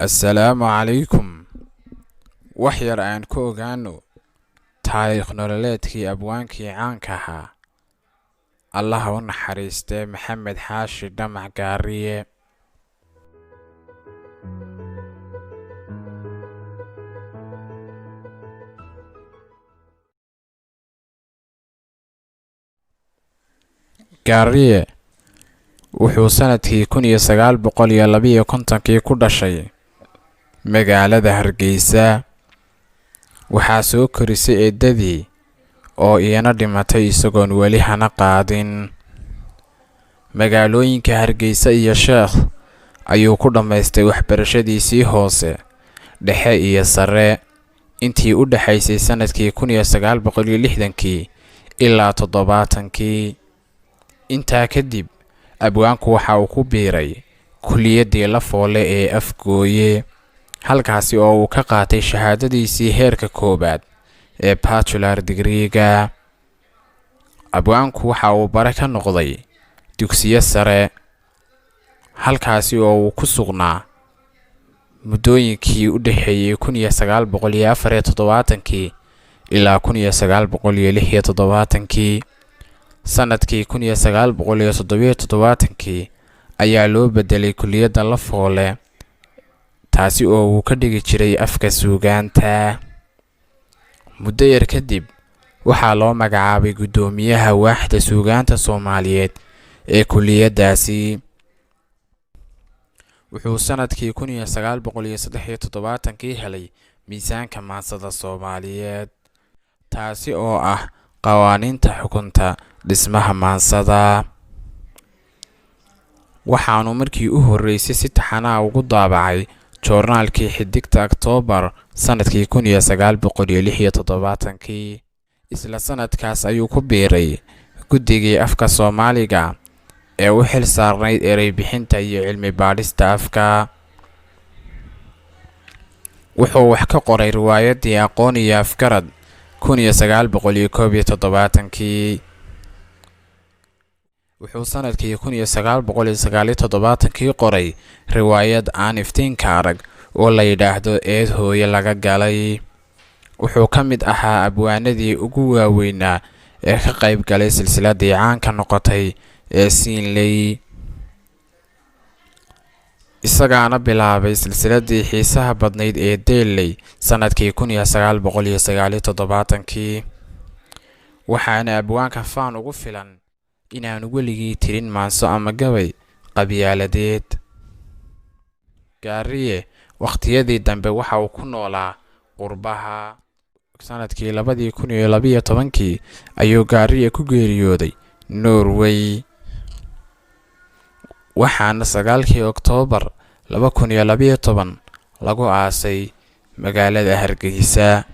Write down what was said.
Assalaamu calaykum. Wax yar aan ku ogaano taariikh nololeedkii abwaankii caanka ahaa Allah ha u naxariistee Maxamed Xaashi Dhamac Gaariye. Gaariye wuxuu sanadkii 1952 ku dhashay magaalada Hargeysa. waxaa soo korisay eedadii oo iyana dhimatay isagoon weli hana qaadin. magaalooyinka Hargeysa iyo Sheekh ayuu ku dhamaystay waxbarashadiisii hoose, dhexe iyo sare intii u dhaxaysay sanadkii 1960 ilaa 70. intaa kadib abwaanku waxa uu ku biiray kulliyadii Lafoole ee Afgooye, halkaasi oo uu ka qaatay shahaadadiisii heerka koobaad ee bachelor degree-ga. abwaanku waxa uu bare ka noqday dugsiyo sare, halkaasi oo uu ku sugnaa muddooyinkii u dhaxeeyay 1974 ilaa 1976. sanadkii 1977 ayaa loo bedelay kulliyadda Lafoole, taasi oo uu ka dhigi jiray afka suugaanta. muddo yar kadib waxaa loo magacaabay guddoomiyaha waaxda suugaanta Soomaaliyeed ee kulliyaddaasi. wuxuu sanadkii 1973 helay miisaanka maansada Soomaaliyeed, taasi oo ah qawaaniinta xukunta dhismaha maansada. waxaanu markii u horeysay si taxanaa ugu daabacay joornaalkii Xidigta Oktoobar sanadkii 1976. isla sanadkaas ayuu ku biiray guddigii afka Soomaaliga ee u xil saarnayd erey bixinta iyo cilmi baadhista afka. wuxuu wax ka qoray riwaayadii Aqoon iyo Afgarad 1971. wuxuu sanadkii 1979 qoray riwaayad aan iftiinka arag oo la yidhaahdo Eed Hooye Laga Galay. wuxuu ka mid ahaa abwaanadii ugu waaweynaa ee ka qayb galay silsiladii caanka noqotay ee Siinley, isagaana bilaabay silsiladii xiisaha badnayd ee Deelley sanadkii 1979. waxaana abwaanka faan ugu filan inaanu weligii tirin maanso ama gabay qabyaaladeed. Gaariye waqtiyadii dambe waxa uu ku noolaa qurbaha. sanadkii 2012 ayuu Gaariye ku geeriyooday Norway, waxaana 9 Oktoobar 2012 lagu aasay magaalada Hargeysa.